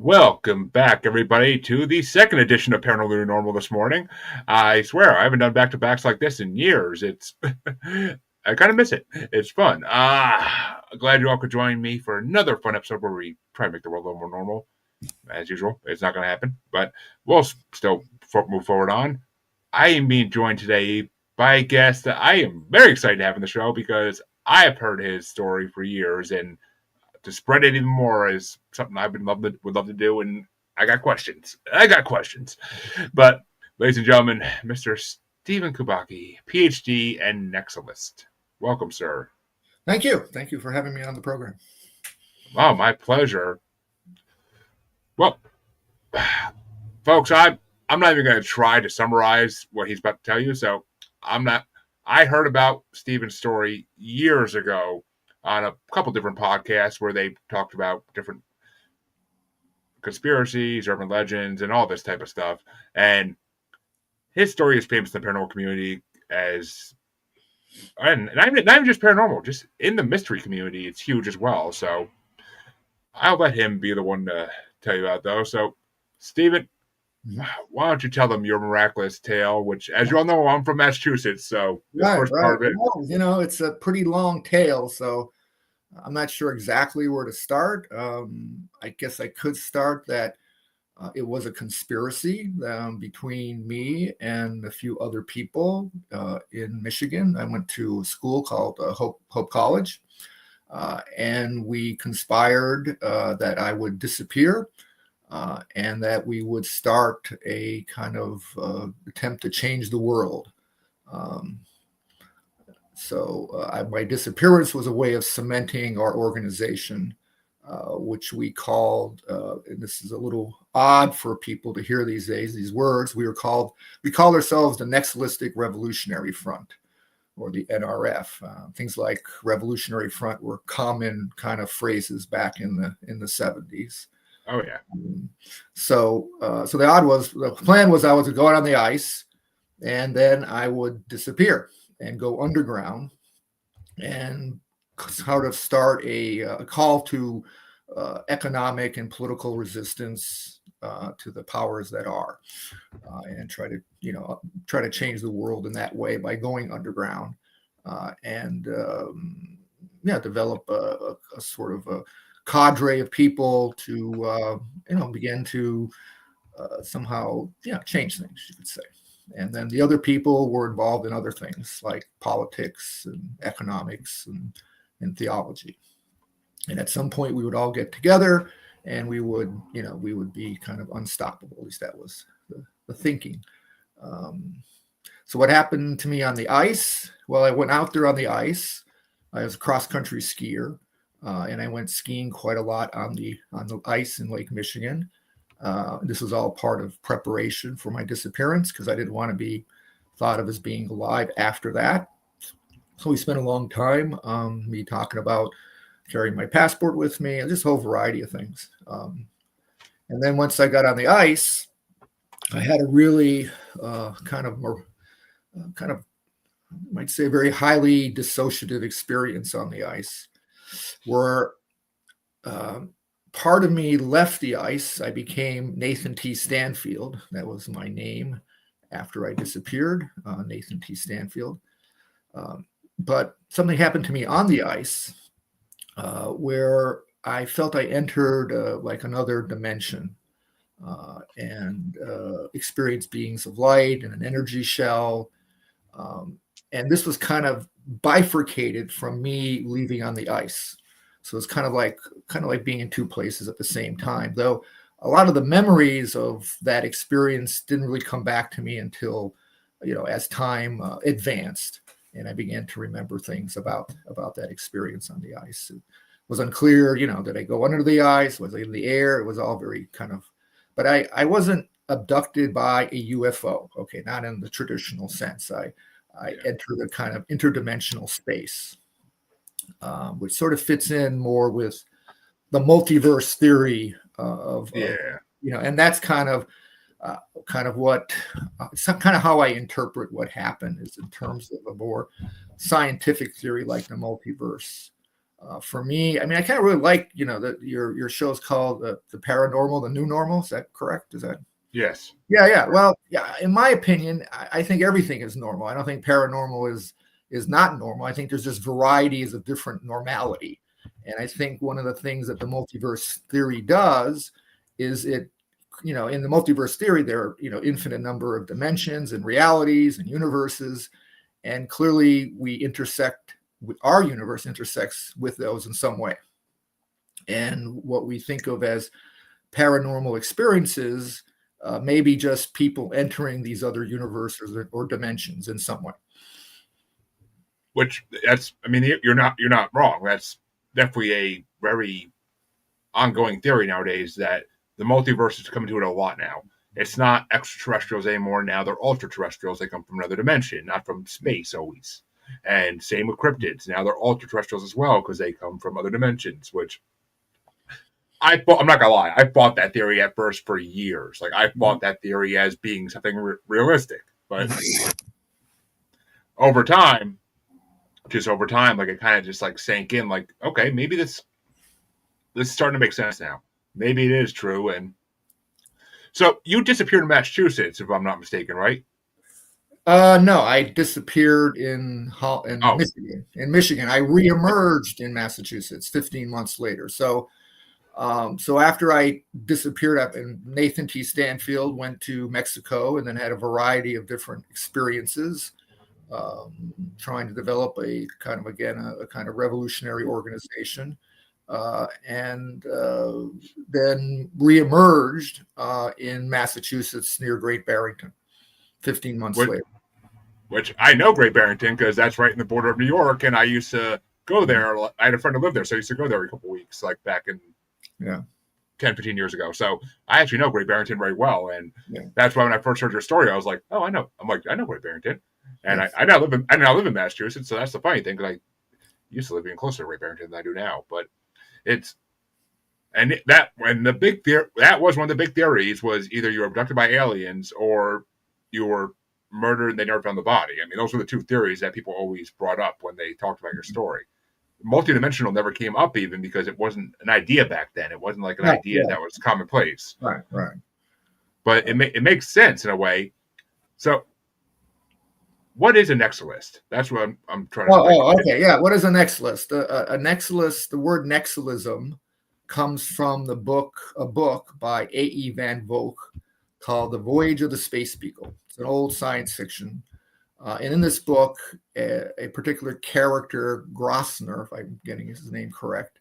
Welcome back, everybody, to the second edition of Paranormal this morning. I swear, I haven't done back-to-backs like this in years. It's I kind of miss it. It's fun. Glad you all could join me for another fun episode where we try to make the world a little more normal. As usual, it's not going to happen, but we'll still move forward on. I am being joined today by a guest that I am very excited to have on the show because I have heard his story for years, and to spread it even more is something I've been would love to do, and I got questions. But, ladies and gentlemen, Mr. Stephen Kubacki, PhD and Nexalist. Welcome, sir. Thank you. Thank you for having me on the program. Oh, my pleasure. Well, folks, I'm not even going to try to summarize what he's about to tell you, so I'm not. I heard about Stephen's story years ago on a couple different podcasts where they talked about different conspiracies, urban legends, and all this type of stuff. And his story is famous in the paranormal community as, and not even just paranormal, just in the mystery community, it's huge as well. So I'll let him be the one to tell you about though. So, Stephen, why don't you tell them your miraculous tale, which, as you all know, I'm from Massachusetts, so the first part of it. Well, it's a pretty long tale, so I'm not sure exactly where to start. I guess I could start that it was a conspiracy between me and a few other people in Michigan. I went to a school called Hope College, and we conspired that I would disappear and that we would start a kind of attempt to change the world. So my disappearance was a way of cementing our organization, which we called, and this is a little odd for people to hear these days, these words, we called ourselves the Nexalist Revolutionary Front, or the NRF. Things like Revolutionary Front were common kind of phrases back in the 70s. Oh yeah. So the plan was I was going on the ice, and then I would disappear and go underground and sort of start a call to economic and political resistance to the powers that are, and try to change the world in that way by going underground, and develop a sort of a cadre of people to begin to somehow change things, you could say. And then the other people were involved in other things like politics and economics and theology. And at some point we would all get together and we would be kind of unstoppable. At least that was the thinking. So what happened to me on the ice? Well, I went out there on the ice. I was a cross-country skier, and I went skiing quite a lot on the ice in Lake Michigan. This was all part of preparation for my disappearance because I didn't want to be thought of as being alive after that. So we spent a long time me talking about carrying my passport with me and just a whole variety of things. And then once I got on the ice, I had a really kind of I might say very highly dissociative experience on the ice, where part of me left the ice. I became Nathan T. Stanfield. That was my name after I disappeared, Nathan T. Stanfield. But something happened to me on the ice where I felt I entered like another dimension and experienced beings of light and an energy shell. And this was kind of bifurcated from me leaving on the ice. So it's kind of like being in two places at the same time, though a lot of the memories of that experience didn't really come back to me until, as time advanced and I began to remember things about that experience on the ice. It was unclear, did I go under the ice? Was I in the air? It was all very kind of, but I wasn't abducted by a UFO. Okay. Not in the traditional sense. I entered a kind of interdimensional space. Which sort of fits in more with the multiverse theory and that's kind of what some kind of how I interpret what happened is in terms of a more scientific theory like the multiverse. For me, I mean, I kind of really like, that your show is called the Paranormal, the New Normal. Is that correct? Is that? Yes. Yeah, yeah. Well, yeah. In my opinion, I think everything is normal. I don't think paranormal is not normal. I think there's just varieties of different normality, and I think one of the things that the multiverse theory does is it, in the multiverse theory, there are infinite number of dimensions and realities and universes, and clearly we intersect. Our universe intersects with those in some way, and what we think of as paranormal experiences maybe just people entering these other universes or dimensions in some way. Which I mean, you're not wrong. That's definitely a very ongoing theory nowadays that the multiverse is coming to it a lot now. It's not extraterrestrials anymore. Now they're ultra terrestrials. They come from another dimension, not from space always. And same with cryptids. Now they're ultra terrestrials as well because they come from other dimensions, which I'm not gonna lie. I fought that theory at first for years. Like I fought that theory as being something realistic, but over time, like it kind of just like sank in. Like okay, maybe this is starting to make sense now. Maybe it is true. And so you disappeared in Massachusetts, if I'm not mistaken, right? No, I disappeared in Oh, Michigan. In Michigan, I reemerged in Massachusetts 15 months later. So after I disappeared up in Nathan T. Stanfield, went to Mexico and then had a variety of different experiences, trying to develop a kind of, again, a kind of revolutionary organization. And then reemerged in Massachusetts near Great Barrington 15 months later. Which I know Great Barrington because that's right in the border of New York, and I used to go there. I had a friend who lived there, so I used to go there every couple of weeks, like back in 10, 15 years ago. So I actually know Great Barrington very well. And that's why when I first heard your story, I was like, oh, I know. I'm like, I know Great Barrington. And I now live in Massachusetts. So that's the funny thing, because I used to live even closer to Great Barrington than I do now. But that was one of the big theories, was either you were abducted by aliens or you were murdered and they never found the body. I mean, those were the two theories that people always brought up when they talked about your story. Multidimensional never came up, even because it wasn't an idea back then. It wasn't like an idea that was commonplace. Right. But it makes sense in a way. So, what is a Nexalist? That's what I'm trying to. Okay, yeah. What is a Nexalist? A Nexalist. The word Nexalism comes from a book by A.E. Van Vogt called "The Voyage of the Space Beagle." It's an old science fiction. And in this book, a particular character, Grossner, if I'm getting his name correct,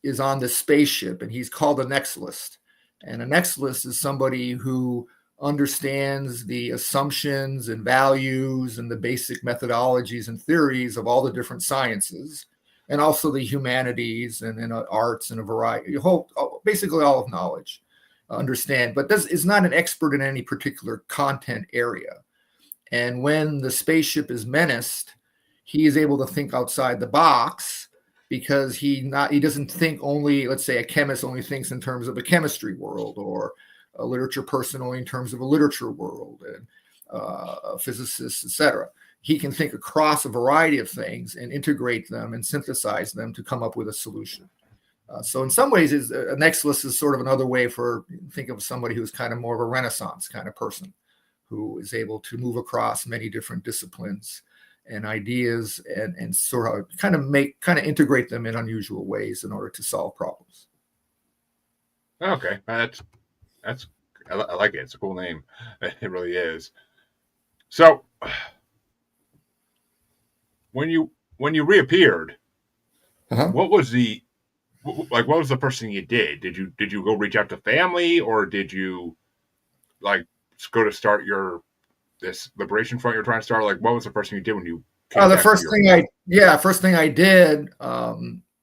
is on the spaceship, and he's called a Nexalist. And a Nexalist is somebody who understands the assumptions and values and the basic methodologies and theories of all the different sciences, and also the humanities and arts and a variety, basically all of knowledge, understand. But this is not an expert in any particular content area. And when the spaceship is menaced, he is able to think outside the box, because he doesn't think only, let's say a chemist only thinks in terms of a chemistry world, or a literature person only in terms of a literature world, and a physicist, etc. He can think across a variety of things and integrate them and synthesize them to come up with a solution. So in some ways, a Nexalist is sort of another way think of somebody who's kind of more of a Renaissance kind of person, who is able to move across many different disciplines and ideas and sort of kind of integrate them in unusual ways in order to solve problems. Okay, that's I like it. It's a cool name. It really is. So when you reappeared, what was the first thing you did? Did you go reach out to family, or did you go to start this liberation front you're trying to start? Like, what was the first thing you did when you came back? First thing I did,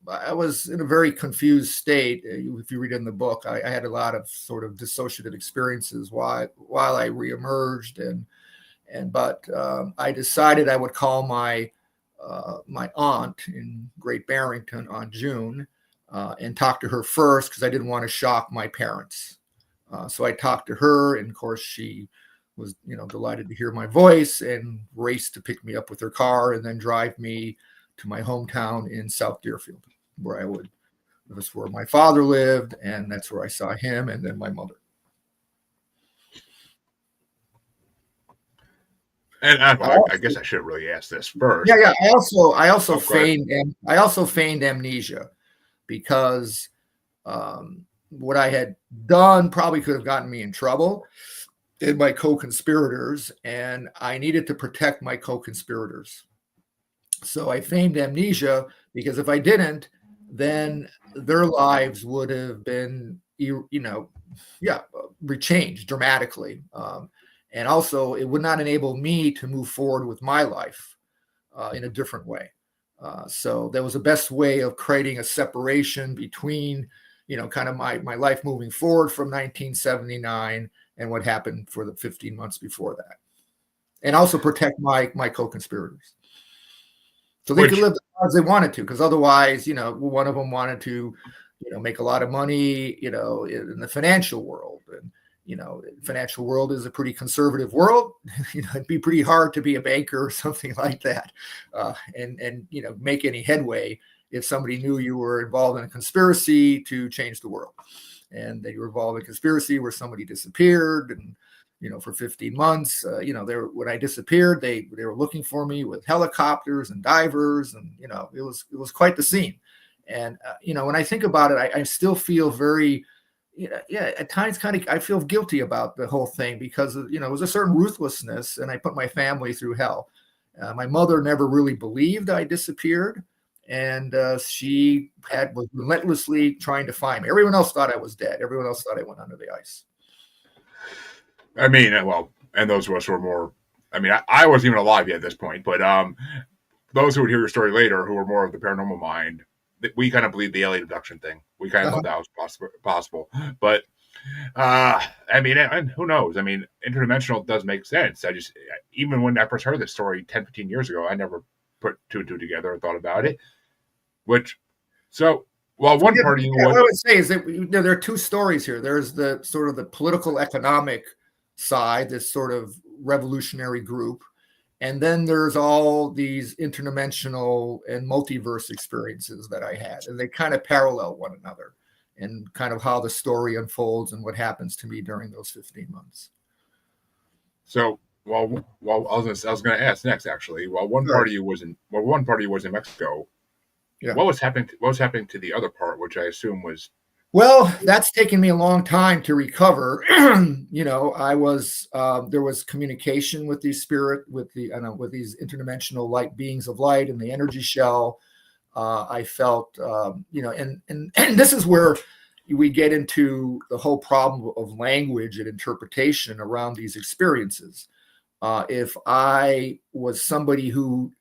I was in a very confused state. If you read in the book, I had a lot of sort of dissociative experiences while I reemerged, but I decided I would call my aunt in Great Barrington on June and talk to her first, because I didn't want to shock my parents. So I talked to her, and of course she was, delighted to hear my voice and raced to pick me up with her car and then drive me to my hometown in South Deerfield, where that's where my father lived, and that's where I saw him, and then my mother. And I guess I should really ask this first. Yeah. I also feigned amnesia because what I had done probably could have gotten me in trouble and my co-conspirators, and I needed to protect my co-conspirators. So I feigned amnesia because if I didn't, then their lives would have been, changed dramatically. And also, it would not enable me to move forward with my life in a different way. So that was the best way of creating a separation between, kind of my life moving forward from 1979 and what happened for the 15 months before that. And also protect my co-conspirators. So they could live the lives they wanted to, because otherwise, one of them wanted to, make a lot of money, in the financial world. And, financial world is a pretty conservative world. It'd be pretty hard to be a banker or something like that, and make any headway if somebody knew you were involved in a conspiracy to change the world, and that you were involved in a conspiracy where somebody disappeared and. For 15 months, when I disappeared, they were looking for me with helicopters and divers, and it was quite the scene. And when I think about it, I still feel very, at times I feel guilty about the whole thing because it was a certain ruthlessness, and I put my family through hell. My mother never really believed I disappeared, and she was relentlessly trying to find me. Everyone else thought I was dead. Everyone else thought I went under the ice. I mean, well, and those of us who are more, I wasn't even alive yet at this point, but those who would hear your story later, who are more of the paranormal mind, we kind of believe the alien abduction thing. We kind of thought that was possible. But, and who knows? Interdimensional does make sense. Even when I first heard this story 10, 15 years ago, I never put two and two together and thought about it. One part of you what I would say is that there are two stories here. There's the sort of the political economic side, this sort of revolutionary group, and then there's all these interdimensional and multiverse experiences that I had, and they kind of parallel one another, and kind of how the story unfolds and what happens to me during those 15 months. So, I was going to ask next, actually. While one part of you was in Mexico. Yeah. What was happening to the other part, which I assume was? Well, that's taken me a long time to recover. I was there was communication with these with these interdimensional light beings of light in the energy shell. I felt, and this is where we get into the whole problem of language and interpretation around these experiences. If I was somebody who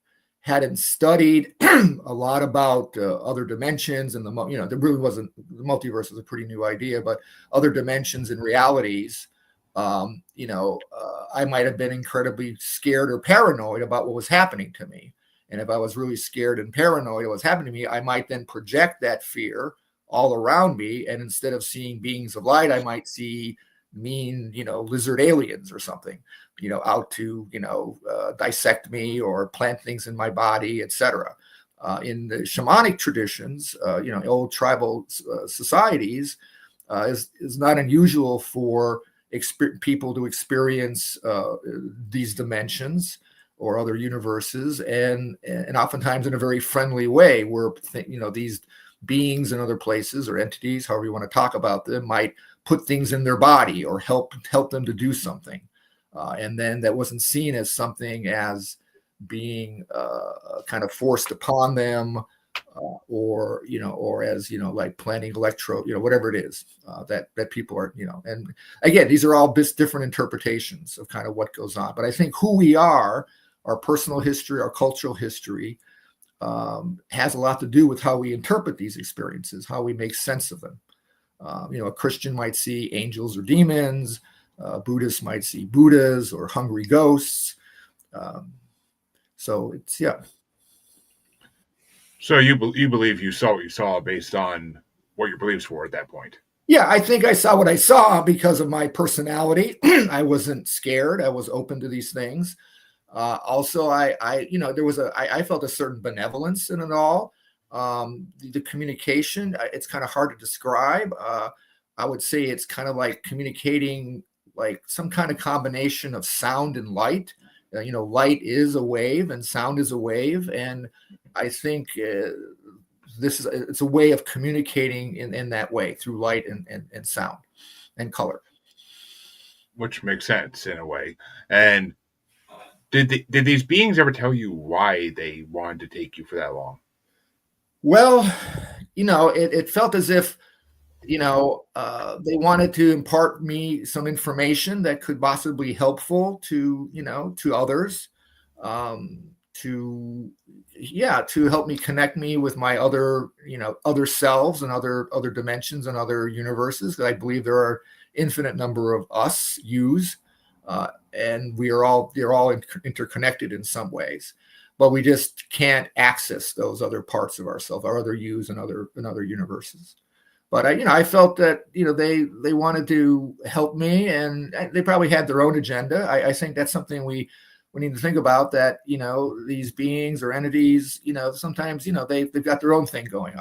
hadn't studied a lot about other dimensions, and there really wasn't, the multiverse was a pretty new idea, but other dimensions and realities, I might have been incredibly scared or paranoid about what was happening to me. And if I was really scared and paranoid what was happening to me, I might then project that fear all around me. And instead of seeing beings of light, I might see mean, lizard aliens or something, out to, dissect me or plant things in my body, etc. In the shamanic traditions, old tribal societies, is not unusual for people to experience these dimensions or other universes, and oftentimes in a very friendly way, where these beings in other places or entities, however you want to talk about them, might put things in their body or help them to do something. And then that wasn't seen as something as being kind of forced upon them, or as like planting electrode, whatever it is that people are, and again, these are all different interpretations of kind of what goes on. But I think who we are, our personal history, our cultural history, has a lot to do with how we interpret these experiences, how we make sense of them. A Christian might see angels or demons. Buddhists might see Buddhas or hungry ghosts. So it's, yeah. So you believe you saw what you saw based on what your beliefs were at that point? Yeah, I think I saw what I saw because of my personality. I wasn't scared. I was open to these things. Also, I felt a certain benevolence in it all. The communication, it's kind of hard to describe. I would say it's kind of like communicating, like some kind of combination of sound and light. Light is a wave and sound is a wave, and I think it's a way of communicating in that way through light and sound and color. Which makes sense in a way. And did these beings ever tell you why they wanted to take you for that long? Well, it felt as if they wanted to impart me some information that could possibly be helpful to others, to help me connect me with my other selves and other dimensions and other universes. That I believe there are infinite number of us, yous, and they're all interconnected in some ways, but we just can't access those other parts of ourselves, our other yous and other universes. But I felt that they wanted to help me, and they probably had their own agenda. I think that's something we need to think about. That these beings or entities, sometimes they've got their own thing going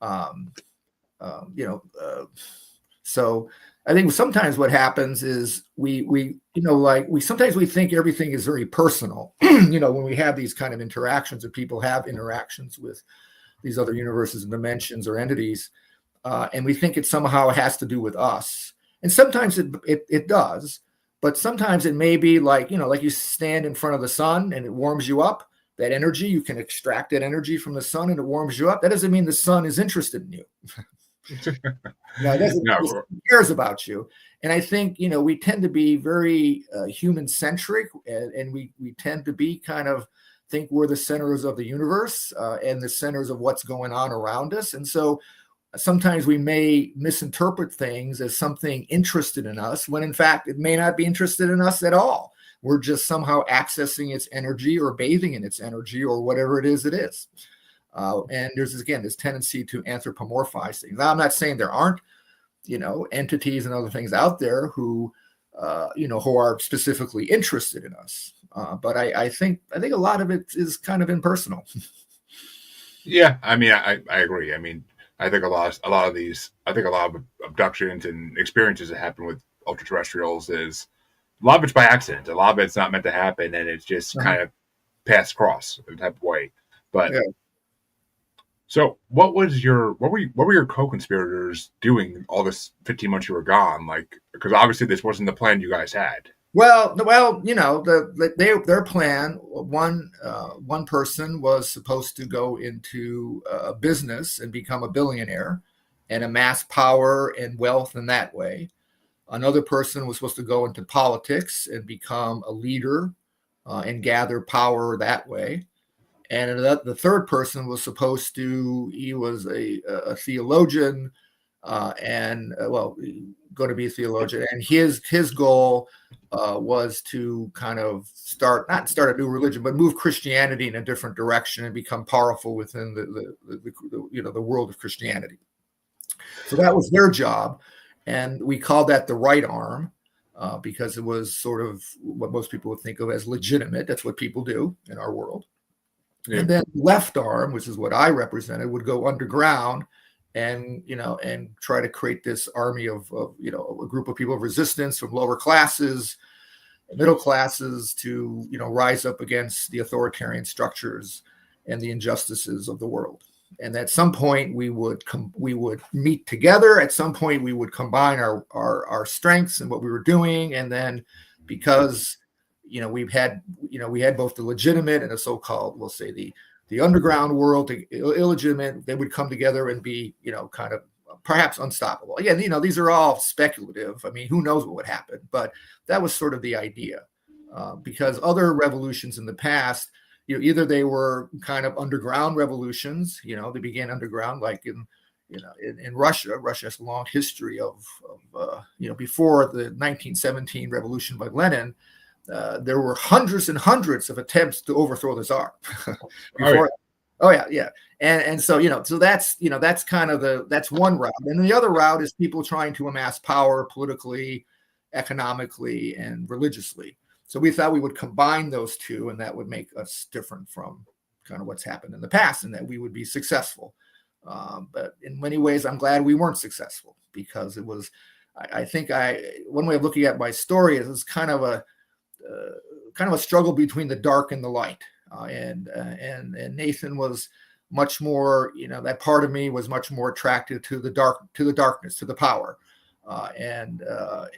on. So I think sometimes what happens is we sometimes we think everything is very personal. When we have these kind of interactions, or people have interactions with these other universes and dimensions or entities. And we think it somehow has to do with us. And sometimes it does, but sometimes it may be like you stand in front of the sun and it warms you up. That energy, you can extract that energy from the sun and it warms you up. That doesn't mean the sun is interested in you. It doesn't. No. It cares about you. And I think, we tend to be very human centric, and we tend to be kind of think we're the centers of the universe and the centers of what's going on around us. And so sometimes we may misinterpret things as something interested in us, when in fact it may not be interested in us at all. We're just somehow accessing its energy or bathing in its energy or whatever it is. And there's, again, this tendency to anthropomorphize things. Now, I'm not saying there aren't, entities and other things out there who are specifically interested in us. But I think a lot of it is kind of impersonal. Yeah, I mean, I agree. I mean, I think a lot of abductions and experiences that happen with ultra-terrestrials is a lot of it's by accident. A lot of it's not meant to happen, and it's just kind of passed across the type of way. But so, what were your co-conspirators doing all this 15 months you were gone? Like, because obviously this wasn't the plan you guys had. Well, their plan. One person was supposed to go into business and become a billionaire and amass power and wealth in that way. Another person was supposed to go into politics and become a leader and gather power that way. And the third person was supposed to. He was a theologian going to be a theologian, and his goal was to kind of not start a new religion, but move Christianity in a different direction and become powerful within the world of Christianity. So that was their job, and we called that the right arm because it was sort of what most people would think of as legitimate. That's what people do in our world. Yeah. And then left arm, which is what I represented, would go underground and try to create this army of a group of people of resistance from lower classes, middle classes, to rise up against the authoritarian structures and the injustices of the world. And at some point we would meet together. At some point we would combine our strengths and what we were doing, and then because we had both the legitimate and the so-called, we'll say the underground world, the illegitimate, they would come together and be, kind of perhaps unstoppable. Again, these are all speculative. I mean, who knows what would happen? But that was sort of the idea, because other revolutions in the past, either they were kind of underground revolutions, they began underground, like in Russia. Russia has a long history of before the 1917 revolution by Lenin. There were hundreds and hundreds of attempts to overthrow the Tsar. And so that's kind of that's one route, and the other route is people trying to amass power politically, economically, and religiously. So we thought we would combine those two, and that would make us different from kind of what's happened in the past, and that we would be successful. But in many ways, I'm glad we weren't successful, because it was, I think one way of looking at my story is it's kind of a struggle between the dark and the light. And Nathan was much more, that part of me was much more attracted to the darkness, to the power. And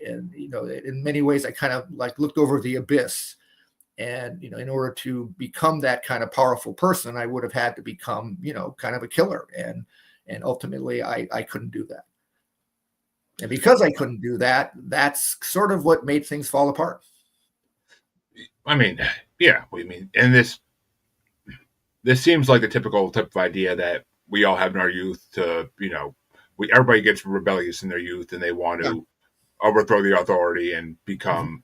in many ways, I kind of like looked over the abyss. And, in order to become that kind of powerful person, I would have had to become, kind of a killer. And ultimately, I couldn't do that. And because I couldn't do that, that's sort of what made things fall apart. I mean, yeah, and this seems like the typical type of idea that we all have in our youth. Everybody gets rebellious in their youth, and they want to overthrow the authority and become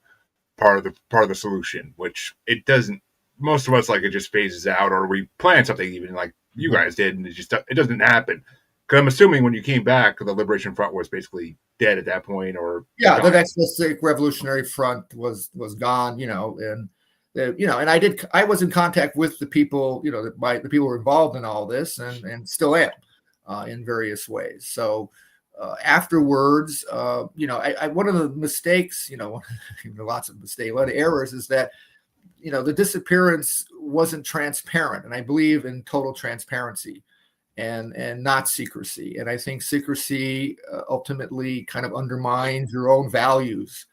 part of the solution. Which it doesn't. Most of us, like, it just phases out, or we plan something even like you guys did, and it doesn't happen. Because I'm assuming when you came back, the Liberation Front was basically dead at that point, or the Nexalist Revolutionary Front was gone, and I was in contact with the people, the people who were involved in all this, and still am in various ways. So afterwards, one of the mistakes, lots of mistakes, a lot of errors, is that the disappearance wasn't transparent, and I believe in total transparency and not secrecy. And I think secrecy ultimately kind of undermines your own values.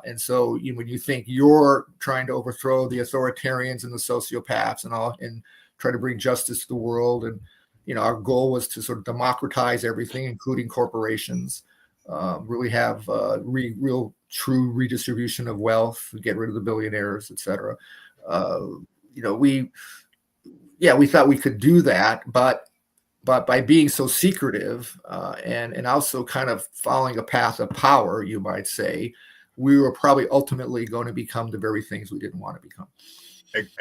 And so when you think you're trying to overthrow the authoritarians and the sociopaths and all, and try to bring justice to the world, and our goal was to sort of democratize everything, including corporations, really have real true redistribution of wealth, get rid of the billionaires, etc. We thought we could do that, but by being so secretive and also kind of following a path of power, you might say, we were probably ultimately going to become the very things we didn't want to become.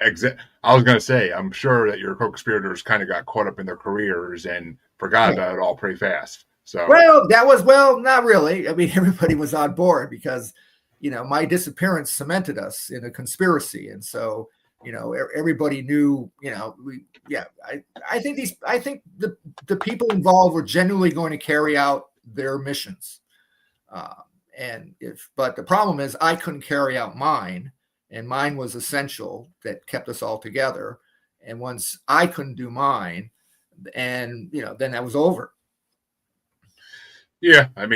I was going to say, I'm sure that your co-conspirators kind of got caught up in their careers and forgot about it all pretty fast. So, not really. I mean, everybody was on board because, my disappearance cemented us in a conspiracy. And so, everybody knew, I think the people involved were genuinely going to carry out their missions. But the problem is I couldn't carry out mine, and mine was essential, that kept us all together. And once I couldn't do mine, and then that was over. Yeah, were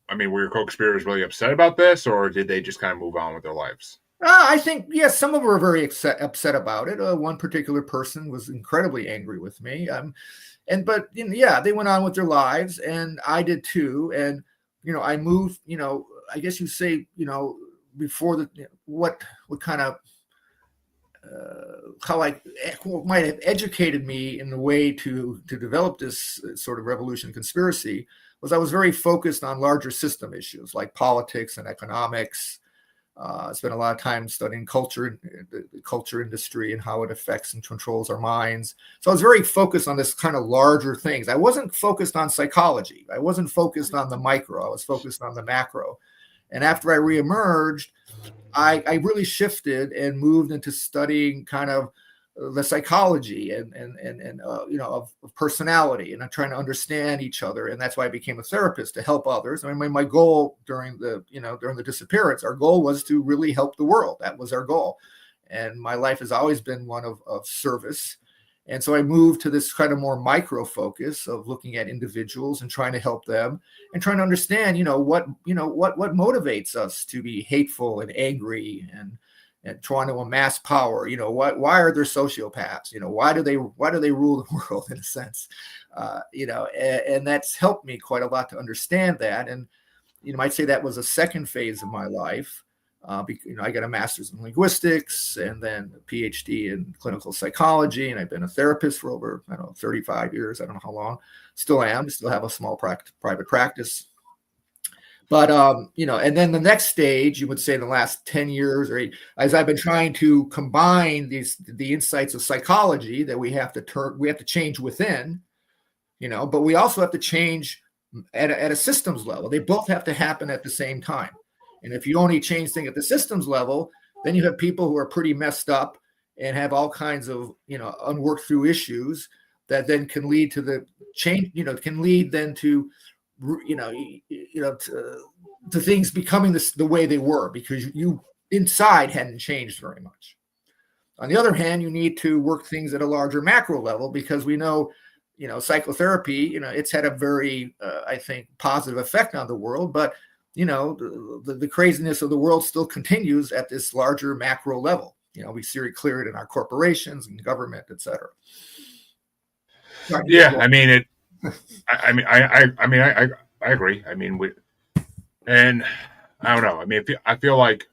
your co-conspirators really upset about this, or did they just kind of move on with their lives? I think, yes, some of them were very upset about it. One particular person was incredibly angry with me. But they went on with their lives, and I did too. And I moved. I guess you say, before what kind of how I might have educated me in the way to develop this sort of revolution conspiracy was I was very focused on larger system issues like politics and economics. I spent a lot of time studying culture, the culture industry, and how it affects and controls our minds. So I was very focused on this kind of larger things. I wasn't focused on psychology. I wasn't focused on the micro. I was focused on the macro. And after I reemerged, I really shifted and moved into studying kind of the psychology and of personality, and I'm trying to understand each other. And that's why I became a therapist, to help others. I mean, my goal during the disappearance, our goal was to really help the world. That was our goal. And my life has always been one of service. And so I moved to this kind of more micro focus of looking at individuals and trying to help them and trying to understand, what motivates us to be hateful and angry and trying to amass power. Why are there sociopaths? Why do they rule the world, in a sense? And that's helped me quite a lot to understand that. And you might say that was a second phase of my life. I got a master's in linguistics and then a PhD in clinical psychology, and I've been a therapist for over 35 years. I don't know how long. Still have a small private practice. But and then the next stage, you would say, in the last 10 years, as I've been trying to combine the insights of psychology that we have to change within, but we also have to change at a systems level. They both have to happen at the same time. And if you only change things at the systems level, then you have people who are pretty messed up and have all kinds of, unworked through issues that then can lead to the change, can lead then to, to things becoming the way they were, because you inside hadn't changed very much. On the other hand, you need to work things at a larger macro level, because we know, psychotherapy, it's had a very, I think, positive effect on the world, but the craziness of the world still continues at this larger macro level. We see it clear in our corporations and government, et cetera. Yeah, I mean it. I agree. I mean, and I don't know. I mean, I feel like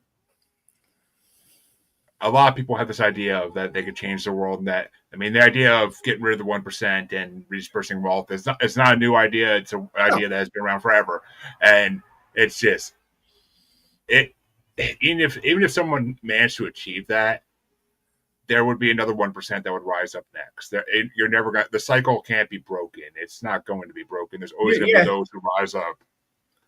a lot of people have this idea of that they could change the world, and that, I mean, the idea of getting rid of the 1% and redispersing wealth is not. It's not a new idea. It's an idea that has been around forever, and it's just it. Even if someone managed to achieve that, there would be another 1% that would rise up next. You're never going. The cycle can't be broken. It's not going to be broken. There's always going to be those who rise up.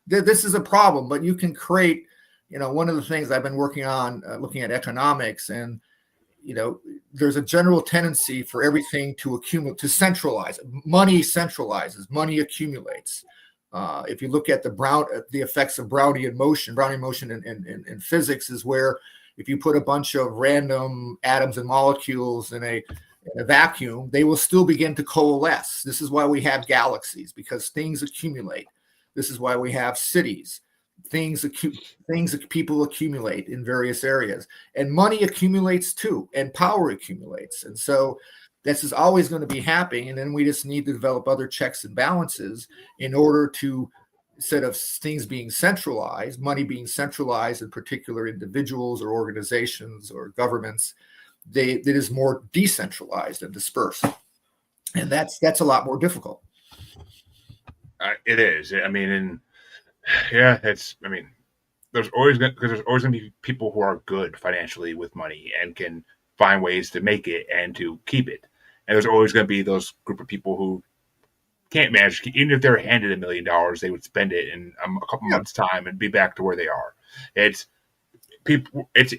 This is a problem, but you can create. One of the things I've been working on, looking at economics, and there's a general tendency for everything to accumulate, to centralize. Money centralizes. Money accumulates. If you look at the effects of Brownian motion in physics is where, if you put a bunch of random atoms and molecules in a vacuum, they will still begin to coalesce. This is why we have galaxies, because things accumulate. This is why we have cities. Things that people accumulate in various areas, and money accumulates too, and power accumulates. And so this is always going to be happening. And then we just need to develop other checks and balances in order to, instead of things being centralized, money being centralized in particular individuals or organizations or governments, that is more decentralized and dispersed. And that's a lot more difficult. It is. I mean, it's. I mean, there's always going to be people who are good financially with money and can find ways to make it and to keep it. And there's always going to be those group of people who can't manage. Even if they're handed $1 million, they would spend it in a couple months' time and be back to where they are. It's people. It's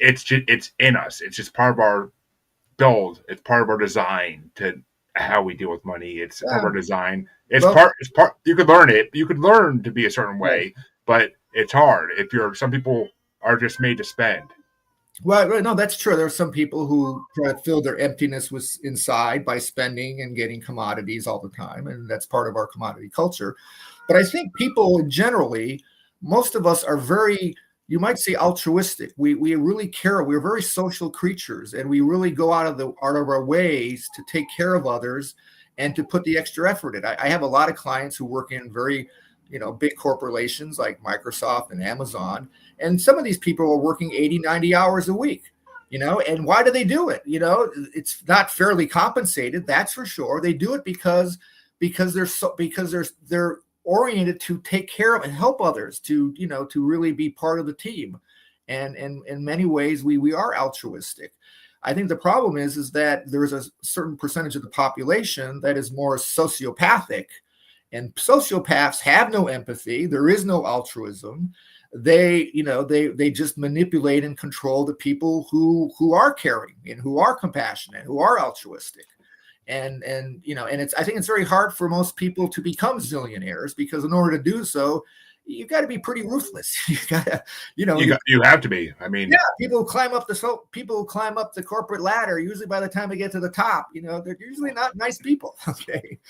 in us. It's just part of our build. It's part of our design to how we deal with money. It's part of our design. It's part. You could learn it. You could learn to be a certain way, but it's hard. Some people are just made to spend. Well, no, that's true. There are some people who try to fill their emptiness inside by spending and getting commodities all the time, and that's part of our commodity culture. But I think people generally, most of us are very, you might say, altruistic. We really care. We're very social creatures, and we really go out of our ways to take care of others and to put the extra effort in. I have a lot of clients who work in very, big corporations like Microsoft and Amazon. And some of these people are working 80, 90 hours a week, and why do they do it? It's not fairly compensated. That's for sure. They do it because they're oriented to take care of and help others, to really be part of the team. And in many ways, we are altruistic. I think the problem is that there's a certain percentage of the population that is more sociopathic, and sociopaths have no empathy. There is no altruism. They just manipulate and control the people who are caring and who are compassionate, who are altruistic. And I think it's very hard for most people to become zillionaires, because in order to do so, you got to be pretty ruthless. You got to, you have to be. I mean, people climb up the corporate ladder. Usually, by the time they get to the top, they're usually not nice people. Okay,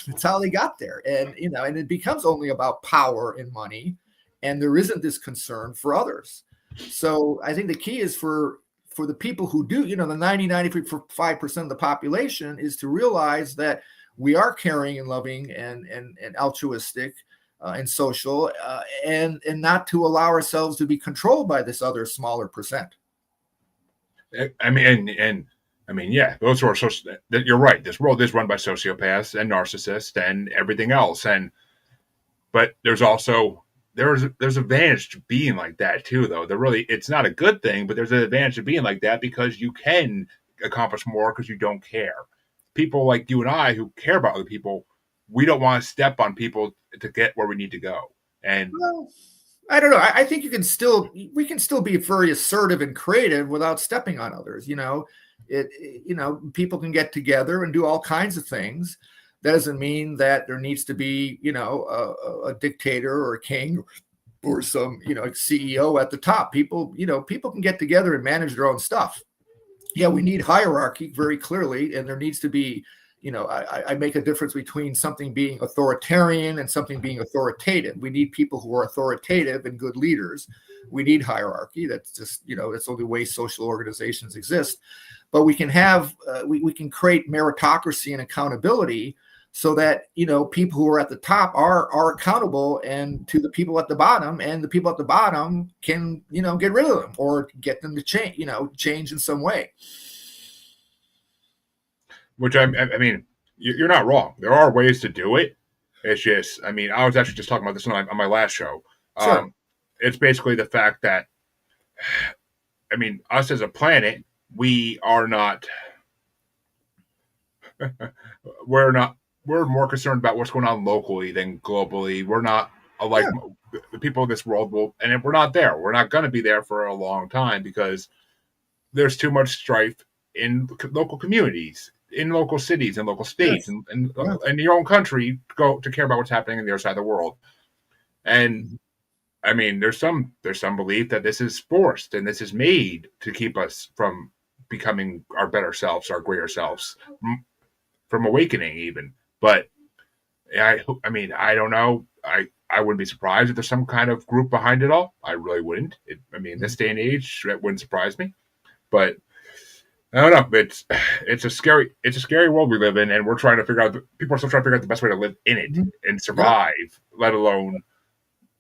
that's how they got there, and and it becomes only about power and money, and there isn't this concern for others. So I think the key is for the people who do, the 95% of the population, is to realize that we are caring and loving and altruistic. And social, and not to allow ourselves to be controlled by this other smaller percent. I mean, yeah, those who are social. You're right. This world is run by sociopaths and narcissists and everything else. But there's advantage to being like that too, though. It's not a good thing, but there's an advantage to being like that, because you can accomplish more because you don't care. People like you and I who care about other people, we don't want to step on people to get where we need to go. And I don't know. I think we can still be very assertive and creative without stepping on others. People can get together and do all kinds of things. That doesn't mean that there needs to be, a dictator or a king or some, CEO at the top. People can get together and manage their own stuff. Yeah, we need hierarchy very clearly, and there needs to be, I make a difference between something being authoritarian and something being authoritative. We need people who are authoritative and good leaders. We need hierarchy. That's just, that's the only way social organizations exist. But we can have, we can create meritocracy and accountability so that, people who are at the top are accountable and to the people at the bottom, and the people at the bottom can, get rid of them or get them to change in some way. Which I mean, you're not wrong. There are ways to do it. It's just, I mean, I was actually just talking about this on my last show. Sure. It's basically the fact that, I mean, us as a planet, we are not, we're more concerned about what's going on locally than globally. We're not like the people of this world and if we're not there, we're not going to be there for a long time because there's too much strife in local communities, in local cities and local states, and in your own country to care about what's happening in the other side of the world. And I mean, there's some belief that this is forced and this is made to keep us from becoming our better selves, our greater selves, from awakening even. But I mean, I don't know. I wouldn't be surprised if there's some kind of group behind it all. I really wouldn't. I mean, this day and age, that wouldn't surprise me. But I don't know. It's a scary world we live in, and we're trying to figure out. People are still trying to figure out the best way to live in it and survive, let alone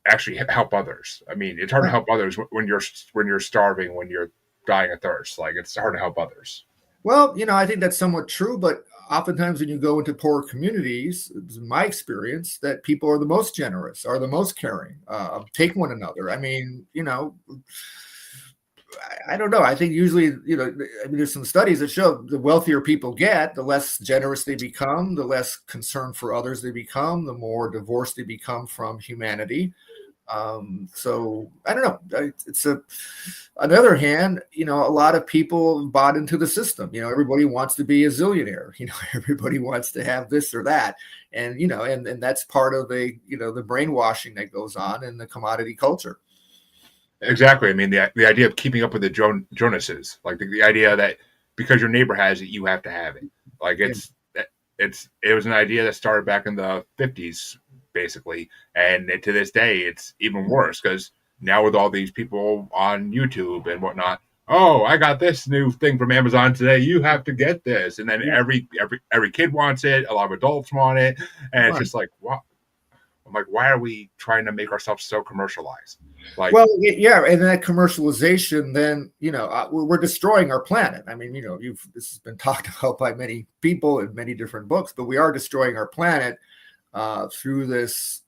actually help others. I mean, it's hard to help others when you're starving, when you're dying of thirst. Like, it's hard to help others. Well, I think that's somewhat true, but oftentimes when you go into poor communities, it's my experience that people are the most generous, are the most caring, take one another. I mean, I don't know. I think usually, there's some studies that show the wealthier people get, the less generous they become, the less concerned for others they become, the more divorced they become from humanity. So I don't know. On the other hand, a lot of people bought into the system. Everybody wants to be a zillionaire. Everybody wants to have this or that, and and that's part of the brainwashing that goes on in the commodity culture. Exactly. I mean, the idea of keeping up with the Jonases, like the idea that because your neighbor has it, you have to have it. Like it was an idea that started back in the 50s, basically, and to this day, it's even worse because now with all these people on YouTube and whatnot, oh, I got this new thing from Amazon today. You have to get this, and then every kid wants it. A lot of adults want it, and it's just like, what? I'm like, why are we trying to make ourselves so commercialized? Like, well, yeah, and that commercialization, then we're destroying our planet. I mean, this has been talked about by many people in many different books, but we are destroying our planet through this,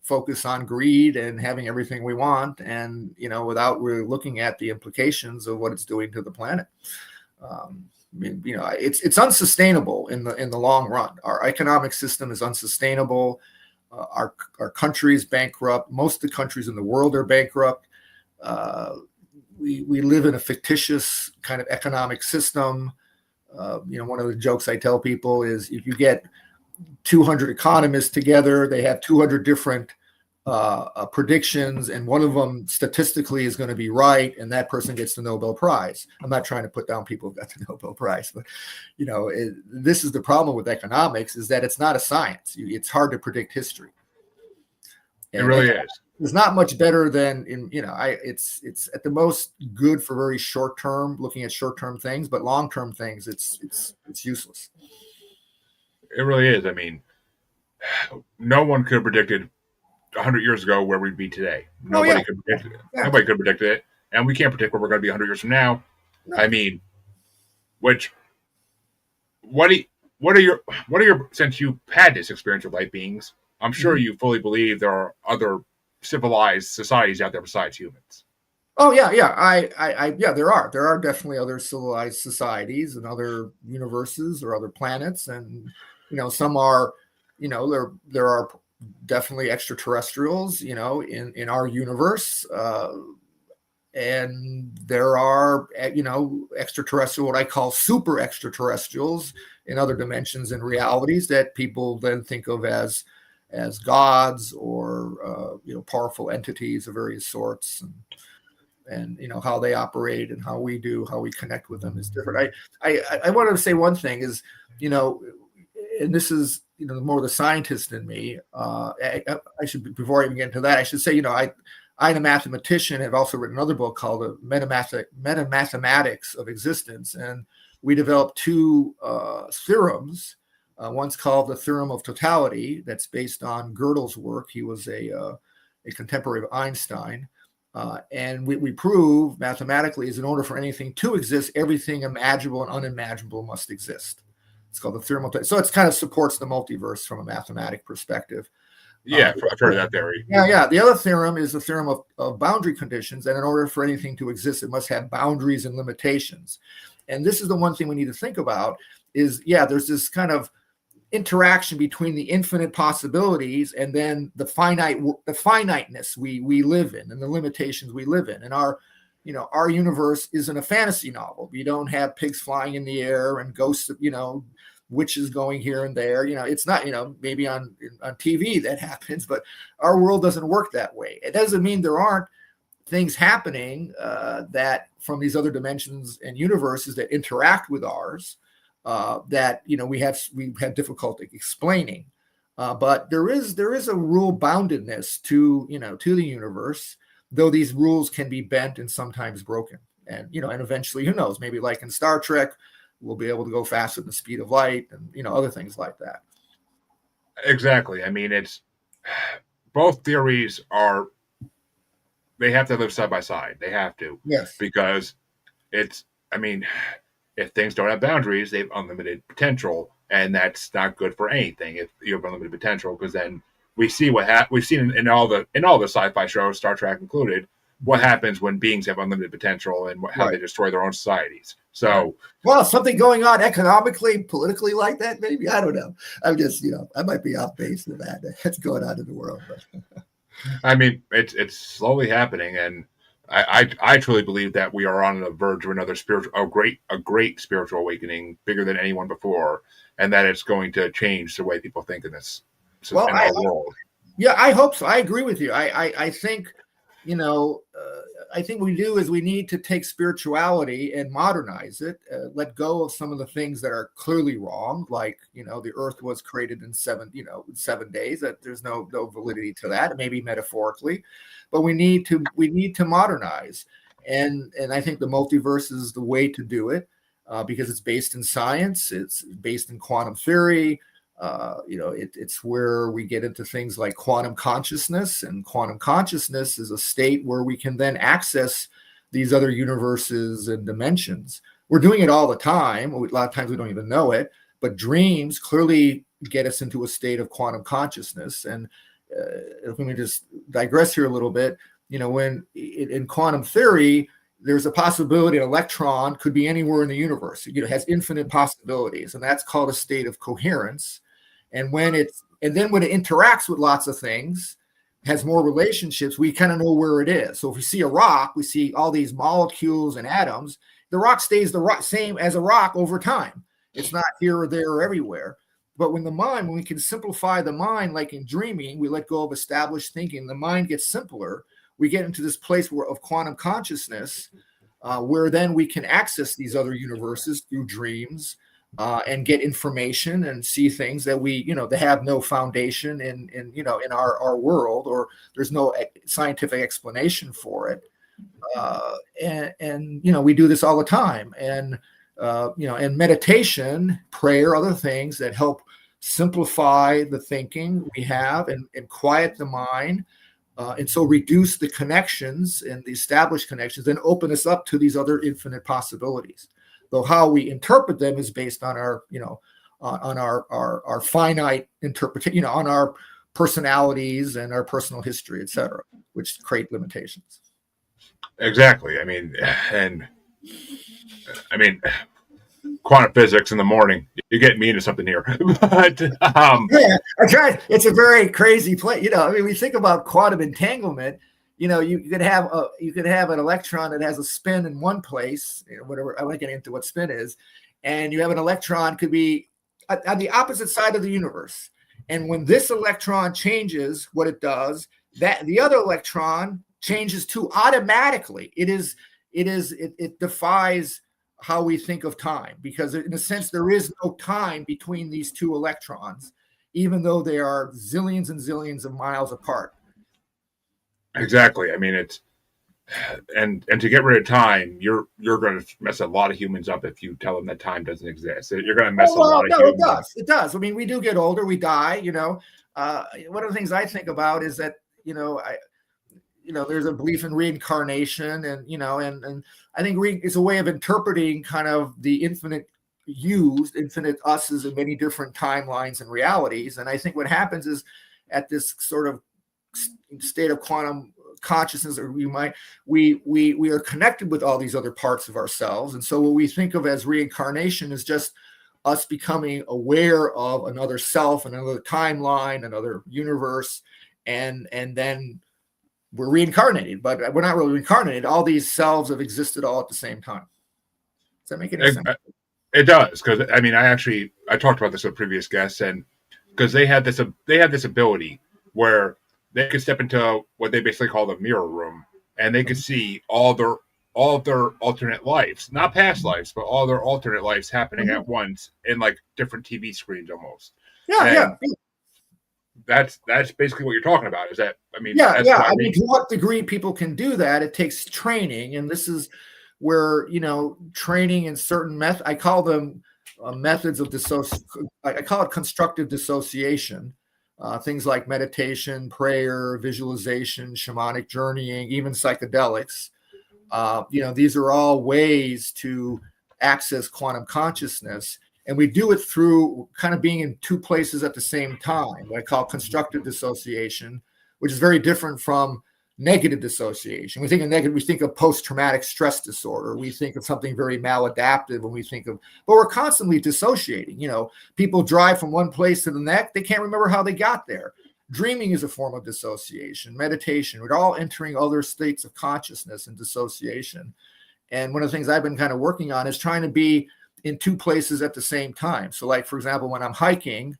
focus on greed and having everything we want, and without really looking at the implications of what it's doing to the planet. I mean, it's unsustainable in the long run. Our economic system is unsustainable. Our country is bankrupt. Most of the countries in the world are bankrupt. We live in a fictitious kind of economic system. One of the jokes I tell people is if you get 200 economists together, they have 200 different predictions, and one of them statistically is going to be right, and that person gets the Nobel Prize. I'm not trying to put down people who got the Nobel Prize, but this is the problem with economics, is that it's not a science. It's hard to predict history. And it really is. It's not much better than it's at the most good for very short term, looking at short term things, but long term things, it's useless. It really is. I mean, no one could have predicted 100 years ago where we'd be today. Nobody could predict it. Yeah. Nobody could predict it, and we can't predict where we're going to be 100 years from now. No. I mean, what are your since you had this experience with light beings, I'm sure you fully believe there are other civilized societies out there besides humans. Oh yeah. There are definitely other civilized societies and other universes or other planets, and some are, there are definitely extraterrestrials, in our universe. And there are, extraterrestrial, what I call super extraterrestrials in other dimensions and realities that people then think of as gods or powerful entities of various sorts, and how they operate and how we connect with them is different. I wanted to say one thing is, and this is more the scientist in me. I should, before I even get into that, I should say, I'm a mathematician, have also written another book called the Metamathematics of Existence, and we developed two theorems. One's called the theorem of totality, that's based on Gödel's work. He was a contemporary of Einstein. And we prove mathematically is in order for anything to exist, everything imaginable and unimaginable must exist. It's called the theorem of, so it kind of supports the multiverse from a mathematic perspective. Yeah, I've heard of that theory. Yeah. The other theorem is the theorem of boundary conditions. And in order for anything to exist, it must have boundaries and limitations. And this is the one thing we need to think about is, there's this kind of interaction between the infinite possibilities and then the finiteness we live in and the limitations we live in. And our universe isn't a fantasy novel. We don't have pigs flying in the air and ghosts, witches going here and there. It's not, maybe on TV that happens, but our world doesn't work that way. It doesn't mean there aren't things happening that from these other dimensions and universes that interact with ours that we have difficulty explaining. But there is a rule boundedness to the universe, though these rules can be bent and sometimes broken. And and eventually, who knows, maybe like in Star Trek, we'll be able to go faster than the speed of light, and other things like that. Exactly. I mean, it's both theories they have to live side by side. They have to. Yes. Because if things don't have boundaries, they have unlimited potential, and that's not good for anything. If you have unlimited potential, because then we see we've seen in all the sci-fi shows, Star Trek included, what happens when beings have unlimited potential and how they destroy their own societies. So, well, something going on economically, politically like that, maybe, I don't know. I'm just, I might be off base with that. That's going on in the world. But. I mean, it's slowly happening, and I truly believe that we are on the verge of another a great spiritual awakening, bigger than anyone before, and that it's going to change the way people think in our world. Yeah, I hope so. I agree with you. I think, I think we need to take spirituality and modernize it, let go of some of the things that are clearly wrong, like, the earth was created in 7 days. That there's no validity to that, maybe metaphorically, but we need to modernize. And I think the multiverse is the way to do it, because it's based in science. It's based in quantum theory. It's where we get into things like quantum consciousness, and quantum consciousness is a state where we can then access these other universes and dimensions. We're doing it all the time. A lot of times we don't even know it, but dreams clearly get us into a state of quantum consciousness. And if we just digress here a little bit, when in quantum theory, there's a possibility an electron could be anywhere in the universe. It has infinite possibilities, and that's called a state of coherence. And then when it interacts with lots of things, has more relationships, we kind of know where it is. So if we see a rock, we see all these molecules and atoms. The rock stays the same as a rock over time. It's not here or there or everywhere. But when we can simplify the mind, like in dreaming, we let go of established thinking, the mind gets simpler. We get into this place of quantum consciousness, where then we can access these other universes through dreams, and get information and see things that they have no foundation in our world, or there's no scientific explanation for it. And we do this all the time. And and meditation, prayer, other things that help simplify the thinking we have and quiet the mind. And so reduce the connections and the established connections, and open us up to these other infinite possibilities. Though how we interpret them is based on our, on our finite interpretation, on our personalities and our personal history, et cetera, which create limitations. Exactly. I mean, quantum physics in the morning. You're getting me into something here. But yeah, I tried. It's a very crazy play. I mean, we think about quantum entanglement. You could have an electron that has a spin in one place, whatever. I'm not getting into what spin is, and you have an electron could be on the opposite side of the universe. And when this electron changes, what it does, that the other electron changes too automatically. It defies how we think of time, because in a sense there is no time between these two electrons, even though they are zillions and zillions of miles apart. Exactly. I mean, it's and to get rid of time, you're going to mess a lot of humans up if you tell them that time doesn't exist. You're going to mess a lot of humans up. It does. I mean, we do get older, we die. One of the things I think about is that there's a belief in reincarnation, and I think it's a way of interpreting kind of the infinite us's in many different timelines and realities. And I think what happens is, at this sort of state of quantum consciousness, or we are connected with all these other parts of ourselves. And so what we think of as reincarnation is just us becoming aware of another self, another timeline, another universe, and then we're reincarnated, but we're not really reincarnated. All these selves have existed all at the same time. Does that make any sense? It does, because I mean, I talked about this with previous guests, and because they had this ability where they could step into what they basically call the mirror room, and they could see all of their alternate lives, not past lives, but all their alternate lives happening at once in like different TV screens almost. Yeah. That's basically what you're talking about. Is that, I mean, I mean, to what degree people can do that, it takes training, and this is where training in certain I call them methods of I call it constructive dissociation. Things like meditation, prayer, visualization, shamanic journeying, even psychedelics. These are all ways to access quantum consciousness. And we do it through kind of being in two places at the same time, what I call constructive dissociation, which is very different from negative dissociation. We think of negative, we think of post-traumatic stress disorder. We think of something very maladaptive when we think of, but we're constantly dissociating. People drive from one place to the next. They can't remember how they got there. Dreaming is a form of dissociation, meditation. We're all entering other states of consciousness and dissociation. And one of the things I've been kind of working on is trying to be in two places at the same time. So like, for example, when I'm hiking,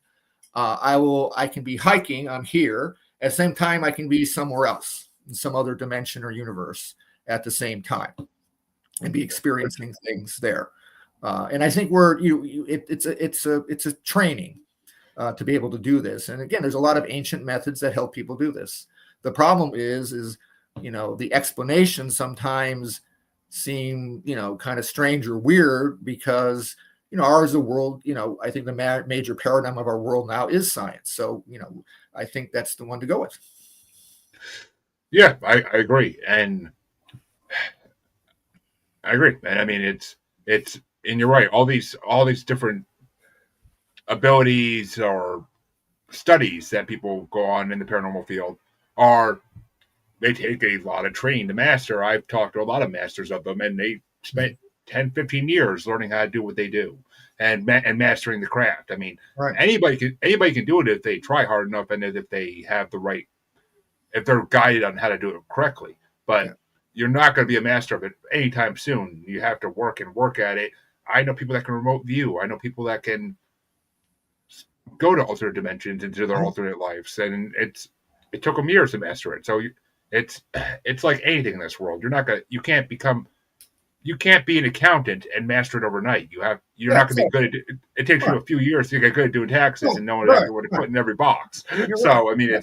I can be hiking, I'm here. At the same time, I can be somewhere else, in some other dimension or universe at the same time, and be experiencing things there. And I think it's a training to be able to do this. And again, there's a lot of ancient methods that help people do this. The problem is the explanations sometimes seem kind of strange or weird, because ours, the world, I think the major paradigm of our world now is science. So I think that's the one to go with. Yeah, I agree, and I mean, it's and you're right. All these different abilities or studies that people go on in the paranormal field they take a lot of training to master. I've talked to a lot of masters of them, and they spent 10, 15 years learning how to do what they do and mastering the craft. I mean, right. Anybody can do it if they try hard enough, and if they have if they're guided on how to do it correctly. But you're not going to be a master of it anytime soon. You have to work at it. I know people that can remote view. I know people that can go to alternate dimensions into their alternate lives, and it took them years to master it. So it's like anything in this world. You can't be an accountant and master it overnight. You're not going to be good at it. It takes you a few years to get good at doing taxes and knowing exactly what to put in every box. So I mean,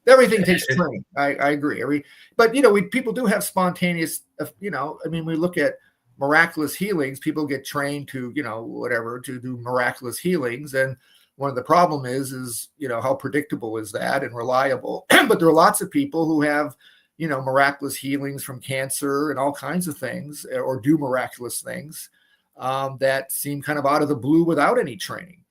everything takes training. I agree. But people do have spontaneous. We look at miraculous healings. People get trained to to do miraculous healings, and one of the problem is how predictable is that and reliable. But there are lots of people who have miraculous healings from cancer and all kinds of things, or do miraculous things that seem kind of out of the blue without any training.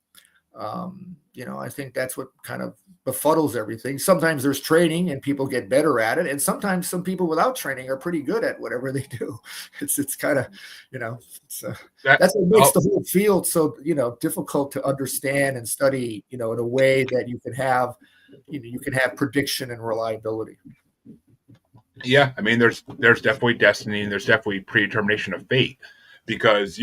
I think that's what kind of befuddles everything. Sometimes there's training and people get better at it, and sometimes some people without training are pretty good at whatever they do. It's kind of, that's what makes the whole field so difficult to understand and study, in a way that you can have prediction and reliability. Yeah, I mean, there's definitely destiny, and there's definitely predetermination of fate, because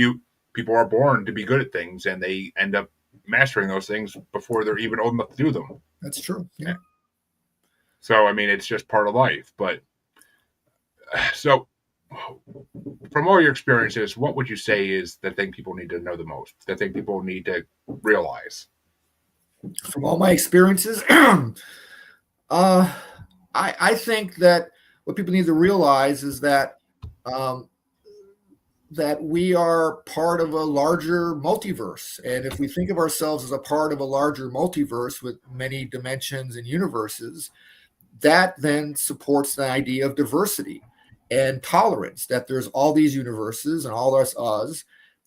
people are born to be good at things, and they end up mastering those things before they're even old enough to do them. That's true. Yeah. So, I mean, it's just part of life. But so, from all your experiences, what would you say is the thing people need to know the most? The thing people need to realize? From all my experiences, I think that what people need to realize is that that we are part of a larger multiverse. And if we think of ourselves as a part of a larger multiverse with many dimensions and universes, that then supports the idea of diversity and tolerance, that there's all these universes and all us,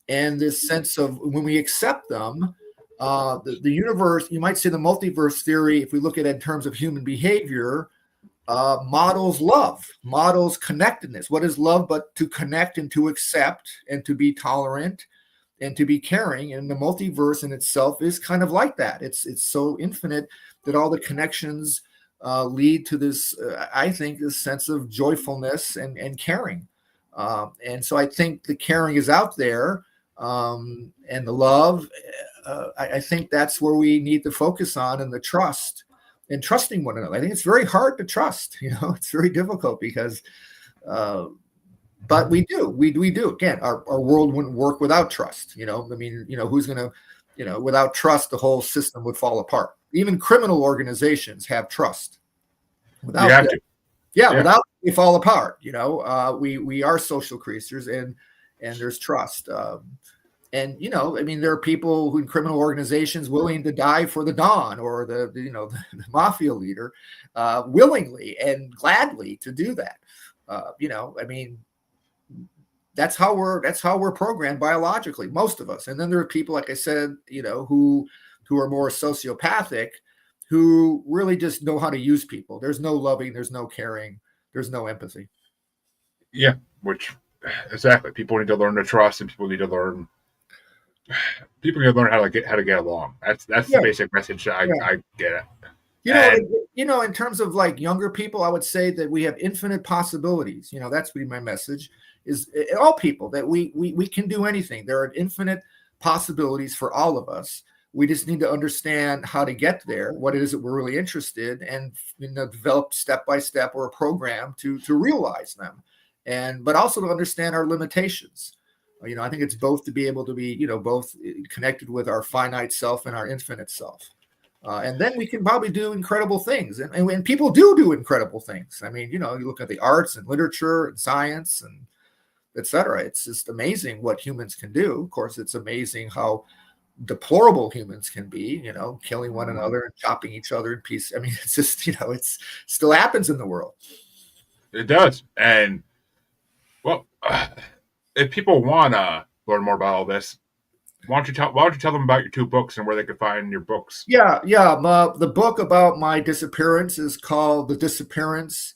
and this sense of when we accept them, the universe, you might say the multiverse theory, if we look at it in terms of human behavior, models love, models connectedness. What is love but to connect and to accept and to be tolerant and to be caring? And the multiverse in itself is kind of like that. It's so infinite that all the connections lead to this, I think, this sense of joyfulness and caring. And so I think the caring is out there, and the love. I think that's where we need to focus on, and the trust. And trusting one another. I think it's very hard to trust. It's very difficult because, but we do. We do. Again, our world wouldn't work without trust. I mean, who's going to, without trust, the whole system would fall apart. Even criminal organizations have trust. Without, you have to. Yeah, without they fall apart. We are social creatures, and there's trust. And I mean, there are people who in criminal organizations willing to die for the Don or the mafia leader, willingly and gladly to do that. I mean, that's how we're programmed biologically, most of us. And then there are people, like I said, who are more sociopathic, who really just know how to use people. There's no loving, there's no caring, there's no empathy. Yeah, which exactly, people need to learn to trust, and people need to learn. People need to learn how to get along. That's the basic message I get. In terms of like younger people, I would say that we have infinite possibilities. That's really my message. Is all people that we can do anything. There are infinite possibilities for all of us. We just need to understand how to get there, what it is that we're really interested in, and develop step by step or a program to realize them, but also to understand our limitations. I think it's both to be able to be, both connected with our finite self and our infinite self. And then we can probably do incredible things. And people do incredible things. I mean, you look at the arts and literature and science and et cetera. It's just amazing what humans can do. Of course, it's amazing how deplorable humans can be, killing one another and chopping each other in pieces. I mean, it's just, it's still happens in the world. It does. And, well, if people want to learn more about all this, why don't you tell them about your two books and where they can find your books? Yeah. The book about my disappearance is called The Disappearance,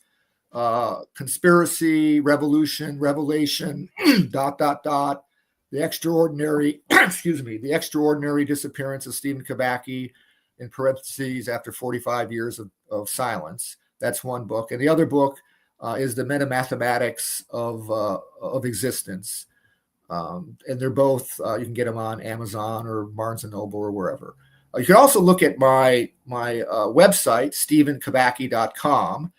Conspiracy, Revolution, Revelation, ... The Extraordinary, The Extraordinary Disappearance of Stephen Kubacki, in parentheses, after 45 years of silence. That's one book. And the other book is The Metamathematics of Existence. And they're both, you can get them on Amazon or Barnes & Noble or wherever. You can also look at my website, StephenKubacki.com.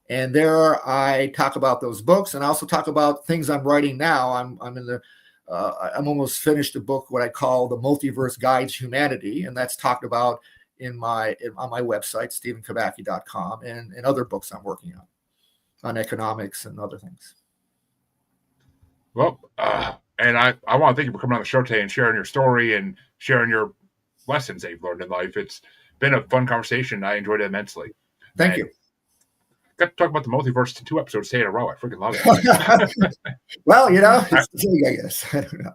And there I talk about those books, and I also talk about things I'm writing now. I'm almost finished a book, what I call The Multiverse Guides Humanity, and that's talked about on my website, StephenKubacki.com, and other books I'm working on economics and other things. Well, and I want to thank you for coming on the show today and sharing your story and sharing your lessons that you've learned in life. It's been a fun conversation. I enjoyed it immensely. Thank you. Got to talk about the multiverse in 2 episodes today in a row. I freaking love it. Well, it's big, I guess. I don't know.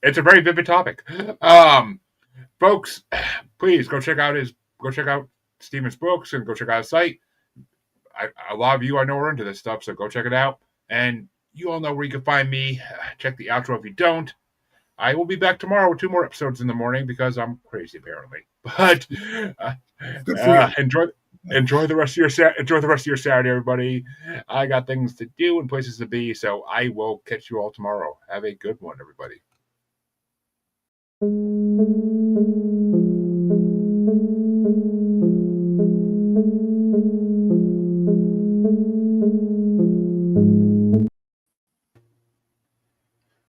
It's a very vivid topic. folks, please go check out Steven's books and go check out his site. A lot of you I know are into this stuff, so go check it out. And you all know where you can find me. Check the outro if you don't. I will be back tomorrow with 2 more episodes in the morning because I'm crazy apparently. But Good for you. enjoy the rest of your Saturday, everybody. I got things to do and places to be, so I will catch you all tomorrow. Have a good one, everybody.